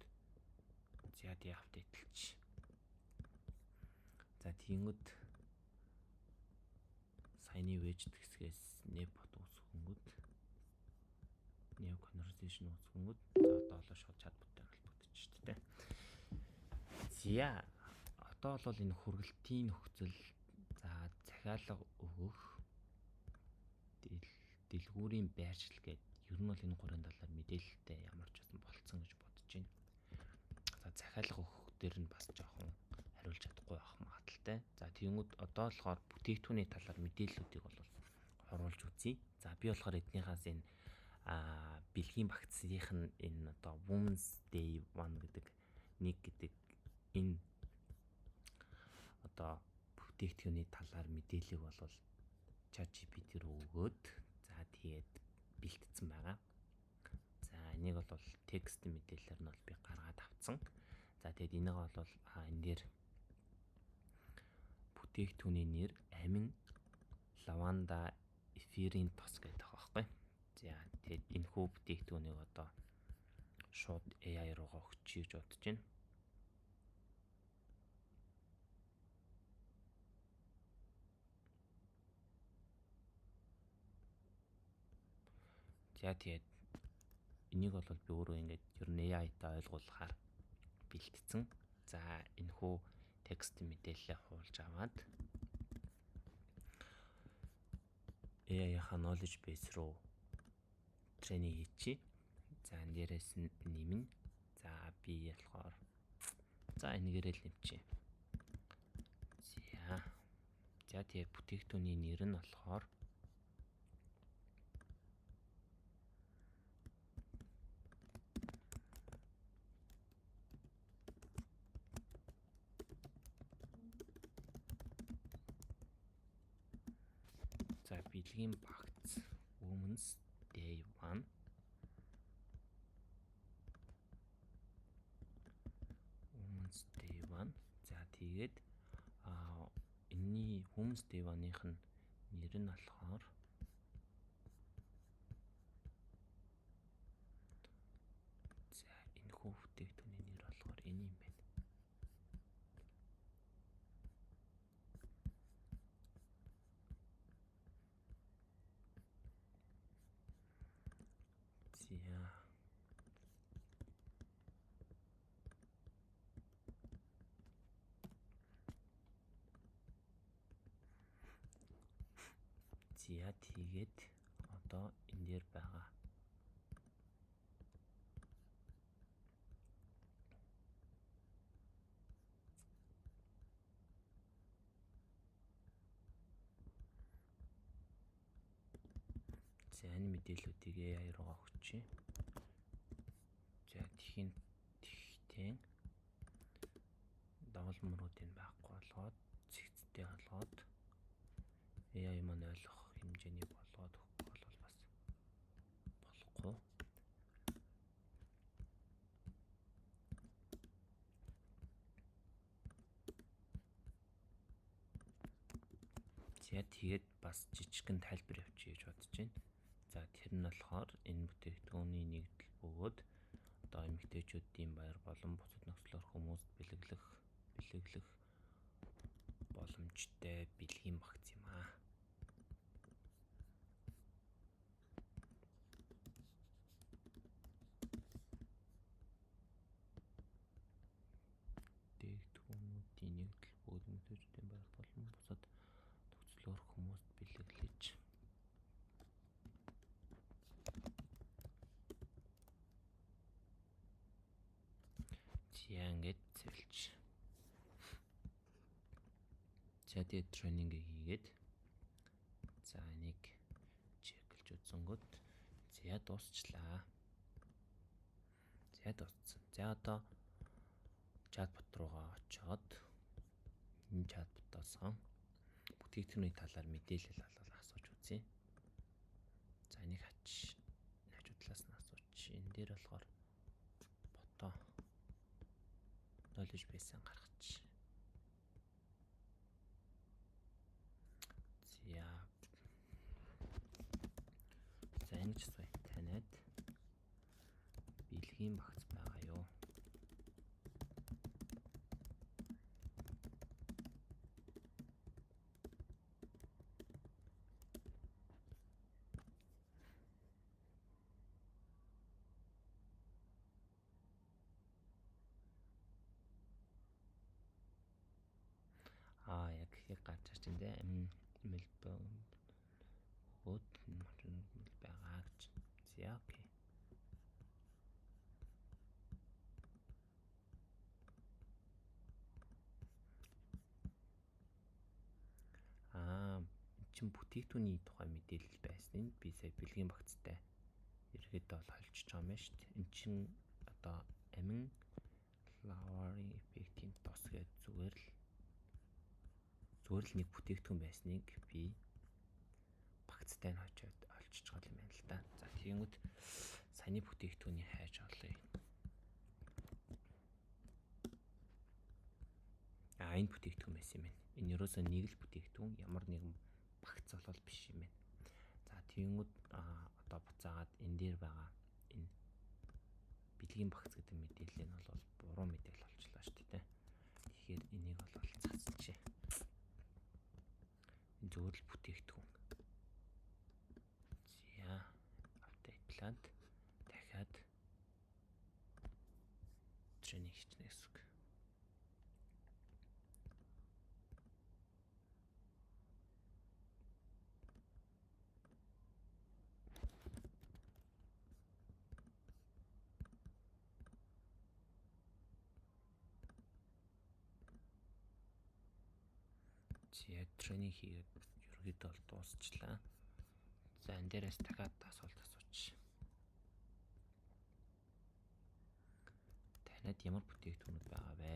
за тий апдейтлж. За тиймүүд саяны вэж хэсгээс нэв бот үүсгэнгүүд нэв conversation үүсгэнгүүд за одоо бол шууд чатботтой холбогдож шүү дээ. За одоо бол энэ хүргэлтийн нөхцөл за захиалга өгөх дэлгүүрийн байршил гэдэг ер нь бол энэ гурван талаар мэдээлэлтэй ямар ч байсан болцсон гэж бодож байна. За захиалга өгөх дээр нь бас жоохон хариулж чадахгүй байх магадaltaй. За тиймүүд одоо болохоор бүтээгдэхүүний талаар мэдээллүүдийг бол оруулж үзье. За би болохоор эднийхээс энэ бэлгийн багцных нь энэ одоо Women's Day 1 гэдэг энэ одоо бүтээгдэхүүний талаар мэдээллийг бол ChatGPT рүү өгөөд за тэгээд бэлтгэсэн байгаа. За энийг бол текст мэдээлэлээр нь бол би гаргаад авсан. За тэгээд энийг бол энэ дээр бүтээгдэхүүний нэр амин лаванда эфирийн тос гэдэг байгаа байхгүй. За AI руугаа өгчих гэж бодож байна. За тэгээд энийг бол би өөрөө ингээд ер нь AI-тай ойлгуулахаар бэлтцсэн. За энэхүү текст мэдээлэлээ хуулж аваад AI-ийнхаа knowledge base руу тренинг хийчихье. За энэ дээрээс нь нэмнэ. За би болохоор за энэгээр л нэмчихье. За тэгээ бүтээгдэхүүний нэр нь болохоор за бэлгийн багц Women's Day 1. Women's Day 1. За тэгээд энэний Women's Day 1-ийнх нь нэр нь болохоор за энэхүү бүтээгдэхүүний нэр болохоор энэ юм байна. За тэгээд одоо энэ дээр байгаа за энэ мэдээллүүдийг AI руугаа өгчээ. За тэгтээ доолмруудыг байхгүй болгоод цэгцтэй болгоод AI маань ойлгох хэмжээний болгоод өгөх бол бас болохгүй. За тэгээд бас жижигхэн тайлбар явуучих гэж бодож байна. За тэр нь болохоор энэ бүтээгдэхүүний нэгдэл бөгөөд одоо эмэгтэйчүүдийн баяр болон бусад нөхцлөөр хүмүүст бэлэглэх боломжтой бэлгийн багц юм аа. Бүтээгдэхүүнүүдийн нэгдэл бөгөөд эмэгтэйчүүдийн баяр болон бусад нөхцлөөр хүмүүст бэлэглэж ингээд цэвэрлж. За тэгээд тренинг хийгээд за энийг чеклж үзэнгүүт за дуусчлаа. За дууссан. За одоо чатбот руугаа очоод энэ чатботоос бүтээгдэхүүний талаар мэдээлэл олоод асууж үзье. За энийг хажуу талаас нь асууж. Энэ дээр болохоор фото knowledge base-ийг гаргачих. За энэ ч сая таниад бэлгийн багц байгаа юу? Яг гарч ирж байна те. Мэлбэн хот байгаа гэж. За окей. Чин бүтээгдэхүүний тухай мэдээлэл байсан. Би сая бэлгийн багцтай ерөөдөө бол холжиж байгаа юм байна шүү дээ. Эн чин одоо амин flowering effect-ийн тос гэж зүгээр л нэг бүтээгдэхүүн байсныг би багцтай нь очиод олчиж байгаа юм байна л да. За тэгэнгүүт саяны бүтээгдэхүүний хайж олъё. Энэ бүтээгдэхүүн байсан юм байна. Энэ ерөөсөө нэг л бүтээгдэхүүн, ямар нэгэн багц болол биш юм байна. За тэгэнгүүт одоо буцаагаад энэ дээр байгаа энэ бэлгийн багц гэдэг мэдээлэл нь бол буруу мэдээлэл болчихлоо шүү дээ. Тэгэхээр энийг бол засчихъя. Энэ зөвхөн л бүтээгдэхүүн. За апдейтлаад дахиад тренинг хийчихнэ гэсэн үг. За тренинг хийгээд ерөөдөө бол дуусчлаа. За энэ дээрээс дахиад асуулт асуучих. Танад ямар бүтээгдэхүүнүүд байгаа вэ?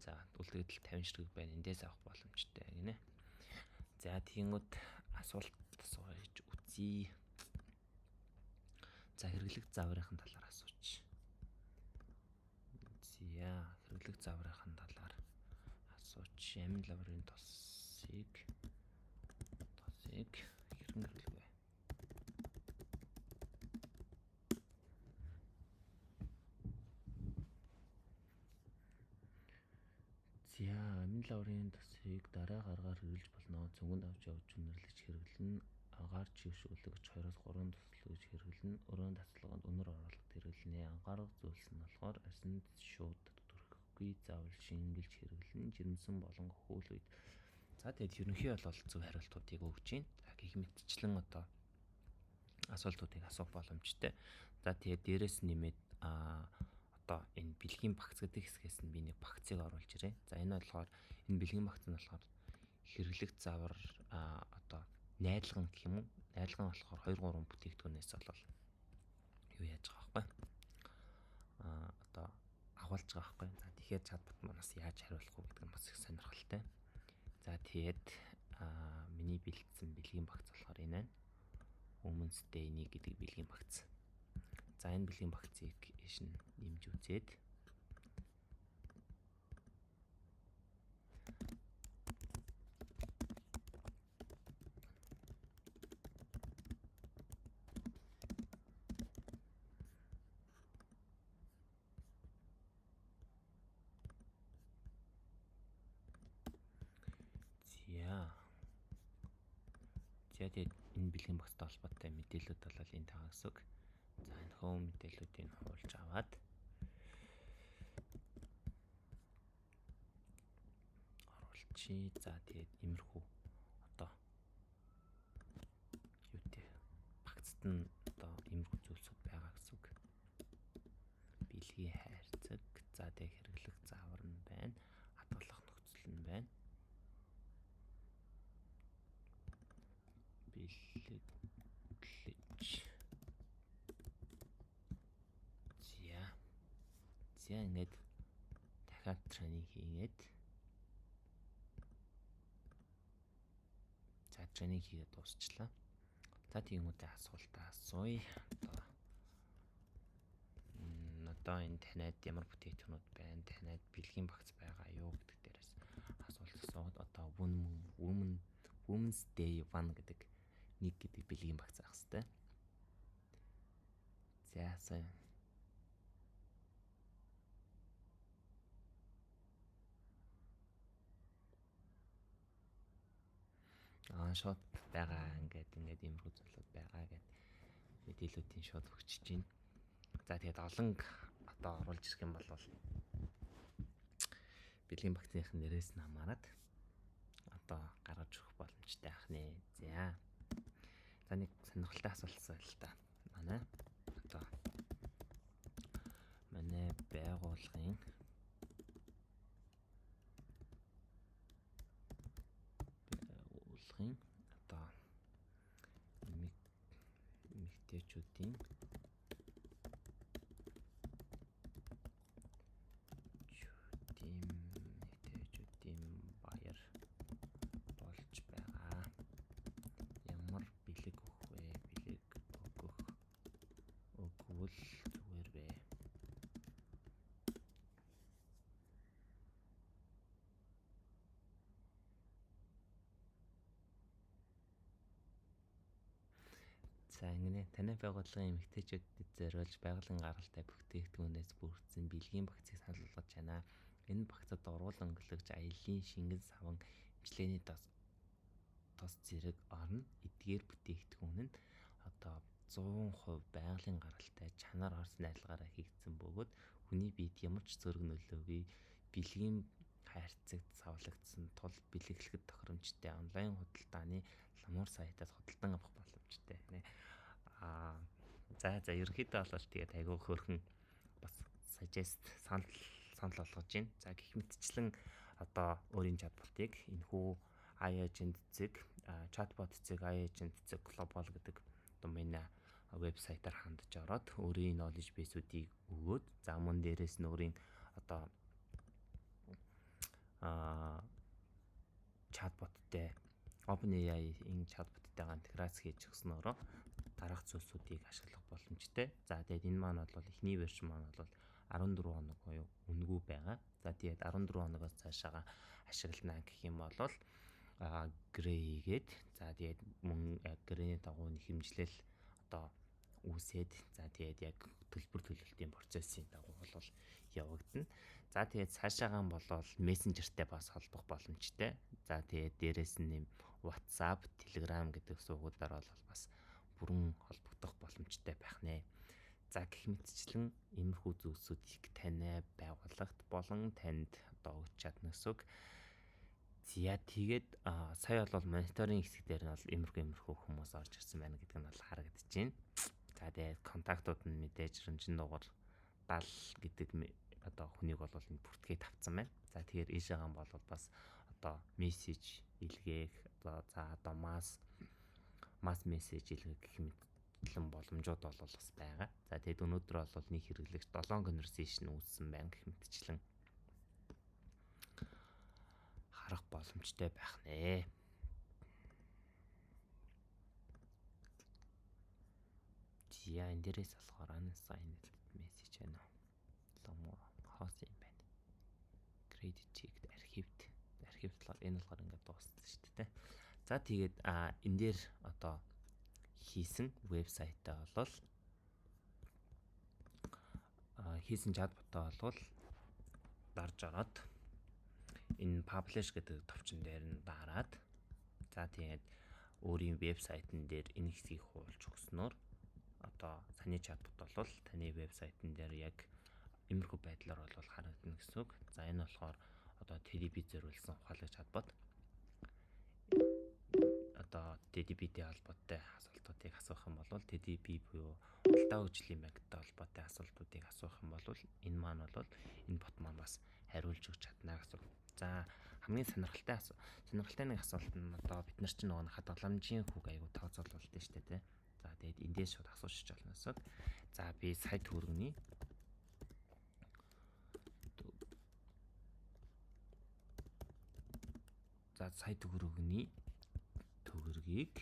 За үлдэгдэл 50 ширхэг байна. Эндээс авах боломжтой гинэ. За тиймүүд асуулт асууж үзье. За хэрэглэх загварын талаар асууч. За хэрэглэх загварын талаар асууч. Амин лаврын тосыг хэрхэн хэрэглэх вэ? За амин лаврын тосыг дараа гаргаар хэрэглэж болно. Цөмөнд авч явж үнэрлэж хэрэглэн, агаар чившүүлэгч 2-3 туслаж хэрэглэн, өрөөнд тасалгаанд өнөр оруулалт хэрэглэнэ. Анхаарах зүйлс нь болохоор арсанд шууд төрөхгүй заавал шингэлж хэрэглэн, жирэмсэн болон хөөл үед. За тэгээд ерөнхий бол зөв хариултуудыг өгч байна. За гэх мэтчлэн одоо асуултуудыг асуух боломжтой. За тэгээд дээрэс нэмээд одоо энэ бэлгийн багц гэдэг хэсгээс нь би нэг багцыг оруулж ирээ. За энэ болохоор энэ бэлгийн багц нь болохоор хэрэглэх загвар одоо найдлагын гэх юм уу? Найдлагын болохоор 2-3 бүтээгдэхүүнээс бол юу яаж байгаа байхгүй? Одоо агуулж байгаа байхгүй? За тэгэхээр чатбот манаас яаж хариулах вэ гэдэг нь бас их сонирхолтой. За тэгээд миний бэлдсэн бэлгийн багц болохоор энэ байна. Women's Day гэдэг бэлгийн багц. За энэ бэлгийн багцыг ишин нэмж үзээд за тэгээд энэ бэлгийн багцтай холбоотой мэдээлэлүүд бол энэ таа гэсэн үг. За энэ хөө мэдээллүүдийг хуулж аваад оруулчих. За тэгээд иймэрхүү одоо юутэй багцд нь одоо иймэрхүү зүйлсүүд байгаа гэсэн үг. Бэлгийн хайрцаг, за тэгээд хэрэглэх заавар нь байна. Хадгалах нөхцөл нь байна. Бэлгэлж. За ингээд дахиад тренинг хийгээд тренинг хийгээд дуусчлаа. За тиймүүдээ асуултаа асууя. Одоо энэ танад ямар бүтээгдэхүүнүүд байна? Танад бэлгийн багц байгаа юу гэдэг дээрээс асуулт асууад одоо Women's Day 1 гэдэг нэг гэдэг бэлгийн багц авах хэрэгтэй. За сайн. Шууд байгаа ингээд иймэрхүү зүйлүүд байгаа гэд мэдээлүүдийн шууд өгчөж байна. За тэгээд олон одоо оруулж ирэх юм бол бэлгийн багцных нэрээс нь хамаарат одоо гаргаж өгөх боломжтой ах нэ. За нэг сонирхолтой асуулт асууя л та. Манай байгууллагын одоо эмэгтэйчүүдийн баяр болж байгаа. Ямар бэлэг өгөх вэ? Бэлэг өгөх За ингэнэ танай байгууллагын эмэгтэйчүүдэд зориулж байгалийн гаралтай бүтээгдэхүүнээс бүрдсэн бэлгийн багцыг санал болгож байна. Энэ багцад уруулан өнгөлөгч аяллийн шингэн саван эмчилгээний тос зэрэг орно. Эдгээр бүтээгдэхүүн нь одоо 100% байгалийн гаралтай чанар орс найдлагаараа хийгдсэн бөгөөд хүний биед ямар ч зөрг нөлөөгүй бэлгийн хайрцагт савлагдсан тул бэлэглэхэд тохиромжтой онлайн худалдааны ламуур сайтаас худалдан авах боломжтой. За ерөнхийдөө бол тэгээд айгүй хөөрхөн бас suggest санал болгож байна. За гэх мэтчлэн одоо өөрийн чатботыг энэхүү iAgent зэрэг chatbot зэрэг iAgent зэрэг global гэдэг домен вебсайтаар хандж ороод өөрийн knowledge base-үүдийг өгөөд за мөн дээрээс нь өөрийн одоо chatbot-тэй OpenAI-ийн chatbot-тэйгээ интеграц хийж өгснөөрөө дараах зүйлсүүдийг ашиглах боломжтой. За тэгээд энэ маань бол эхний вершн маань бол 14 хоног буюу үнэгүй байгаа. За тэгээд 14 хоногоос цаашаага ашиглана гэх юм бол грейгээд за тэгээд мөн грейний дагуу хэмжлэл одоо үүсээд за тэгээд яг төлбөр төлөлтийн процессын дагуу бол явагдана. За тэгээд цаашаагаа бол мессенжертэй бас холбох боломжтой. За тэгээд дээрэс нь нэм WhatsApp, Telegram гэдэг сувгуудаар бол бас бүрэн холбогдох боломжтой байх нэ. За гэх мэтчлэн иймэрхүү зүйлсүүдийг танай байгууллагт болон танд одоо өгч чадна гэсэн үг. За тэгээд сая бол мониторинг хэсэг дээр нь бол иймэрхүү хүмүүс орж ирсэн байна гэдэг нь бол харагдаж байна. За тэгээд контактууд нь мэдээж рэнжин дугаар 70 гэдэг одоо хүнийг бол энэ бүртгээ тавцсан байна. За тэгэхээр ийшээгаа бол бас одоо мессеж илгээх одоо масс мессеж илгээх гэх мэтлэн боломжууд бол бас байгаа. За тэгээд өнөөдөр бол нэг хэрэглэгч 7 conversation үүссэн байна гэх мэтчлэн харах боломжтой байх нэ. За энэ дээрээс болохоор unsigned message байна. Ламуу хоос юм байна. Credit checked archived болохоор энэ болохоор ингээд дууссан шүү дээ. За тэгээд энэ дээр одоо хийсэн вебсайтаа бол хийсэн чатботоо бол дарж ороод энэ publish гэдэг товчон дээр нь дараад за тэгээд өөрийн вебсайтн дээр энэ хэсгийг хуулж өгснөөр одоо саний чатбот бол таны вебсайтн дээр яг иймэрхүү байдлаар бол харагдана гэсэн үг. За энэ болохоор одоо TDP зориулсан ухаалаг чатбот. Одоо TDP-тэй холбоотой асуултуудыг асуух юм бол TDP буюу худалдаа хөгжлийн банктай холбоотой асуултуудыг асуух юм бол энэ маань бол энэ бот маань бас хариулж өгч чадна гэсэн. За хамгийн сонирхолтой нэг асуулт нь одоо бид нар чинь нөгөө хадгаламжийн хүүг аягүй тооцоололтой шүү дээ. За тэгээд эндээс шууд асууж болно гэсэн. За би сая төгрөгийн төгрөгийг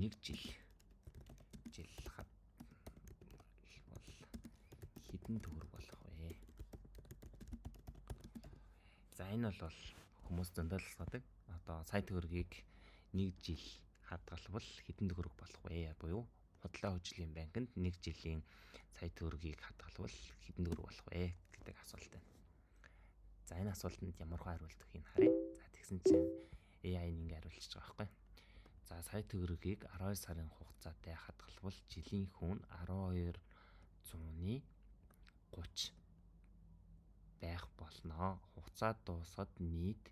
нэг жил хэдэн төгрөг болох вэ? За энэ бол хүмүүс зөндөл асуудаг. Одоо сая төгрөгийг нэг жил хадгалбал хэдэн төгрөг болох вэ? Буюу худалдаа хөгжлийн банкнд нэг жилийн сая төгрөгийг хадгалбал хэдэн төгрөг болох вэ гэдэг асуулт байна. За энэ асуултанд ямар хариулт өгөхийг харъя. За тэгсэн чинь AI нэг хариулчих байгаа байхгүй. За сая төгрөгийг 12 сарын хугацаатай хадгалбал жилийн хүн 1230 байх болно. Хугацаа дуусахад нийт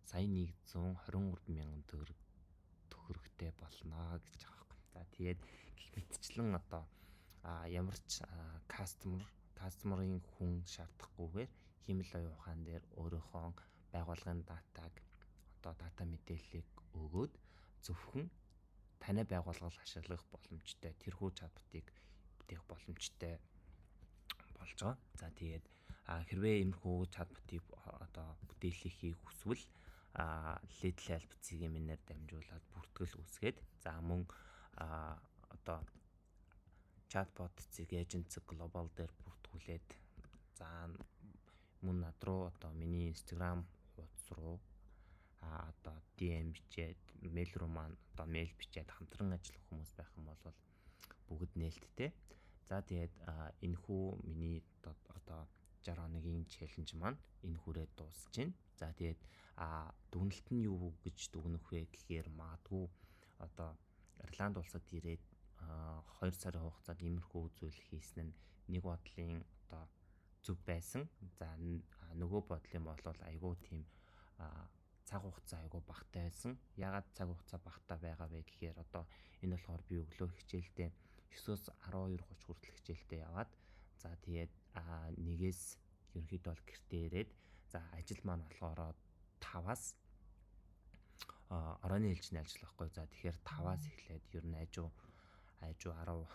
сая 123 мянган төгрөгтэй болно гэж байгаа байхгүй. За тэгээд гэх мэтчлэн одоо ямар ч кастомерын хүн шаардахгүйгээр хэмэл оюун ухаан дээр өөрийнхөө байгууллагын датаг одоо дата мэдээллийг өгөөд зөвхөн танай байгууллага ашиглах боломжтой тэрхүү чатботыг бүтээх боломжтой болж байгаа. За тэгээд хэрвээ иймэрхүү чатботыг одоо бүтээлхийг хүсвэл Lidl альбцгийн минээр дамжуулаад бүртгэл үүсгээд за мөн одоо chatbot зэрэг agent global дээр бүртгүүлээд за мөн над руу одоо миний Instagram хуудас руу одоо DM бичээд мэйл рүү маань одоо мэйл бичээд хамтран ажиллах хүмүүс байх юм бол бүгд нээлттэй. За тэгээд энэхүү миний одоо 60 хоногийн челленж маань энэхүүрээ дуусж байна. За тэгээд дүгнэлт нь юу гэж дүгнэх вэ гэхээр магадгүй одоо Ирланд улсад ирээд 2 сарын хугацаанд иймэрхүү зүйл хийсэн нь нэг бодлын одоо зөв байсан. За нөгөө бодлын бол айгүй тийм цаг хугацаа айгүй багтаа байсан. Ягаад цаг хугацаа багтаа байгаа вэ гэхээр одоо энэ болохоор би өглөө хичээлдээ 9-өөс 12:30 хүртэл хичээлдээ яваад за тэгээд нэгээс ерөнхийдөө бол гэртээ ирээд за ажил маань болохоор 5-аас оройн ээлжийн ажил байхгүй. За тэгэхээр 5-аас эхлээд ер нь айжуу 19,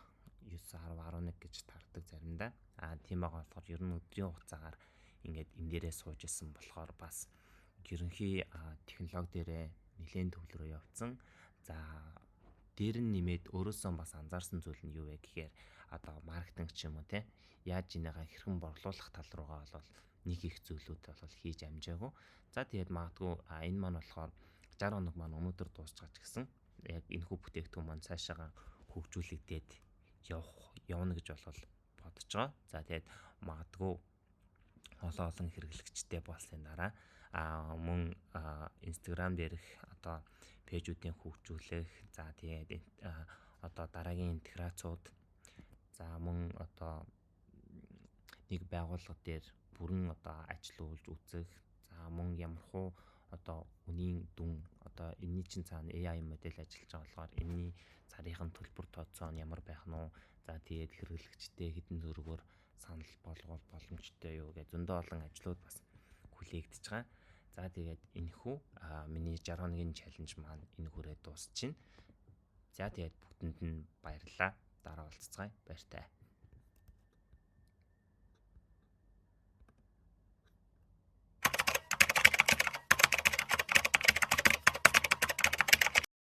10, 11 гэж тардаг заримдаа. Тийм байгаа болохоор ер нь өдрийн хугацаагаар ингээд энэ дээрээ сууж исэн болохоор бас ерөнхий технологи дээрээ нэлээд төвлөрөө явцсан. За дээр нь нэмээд өөрөөсөө бас анзаарсан зүйл нь юу вэ гэхээр одоо маркетинг ч юм уу те яаж энийгээ хэрхэн борлуулах тал руугаа бол нэг их зүйлүүд бол хийж амжаагүй. За тэгээд магадгүй энэ маань болохоор 60 хоног маань өнөөдөр дуусчихж гэсэн яг энэхүү бүтээгдэхүүн маань цаашаа хөгжүүлэгдээд явна гэж бол бодож байгаа. За тэгээд магадгүй олон хэрэглэгчтэй болсны дараа мөн Instagram дээрх одоо пэйжүүдийн хөгжүүлэх за тэгээд одоо дараагийн интеграцууд за мөн одоо нэг байгууллага дээр бүрэн одоо ажилуулж үзэх за мөн ямархуу одоо үнийн дүн одоо энэний чинь цаана AI модель ажиллаж байгаа болохоор энэний царийнхан төлбөр тооцоо нь ямар байх нь уу за тэгээд хэрэглэгчтэй хэдэн төгрөгөөр санал болгох боломжтой юу гэж зөндөө олон ажлууд бас хүлээгдэж байгаа. За тэгээд энэхүү миний 60 хоногийн чаленж маань энэхүүрээ дуусчихна. За тэгээд бүгдэнд нь баярлалаа. Дараа уулзцгаая. Баяртай.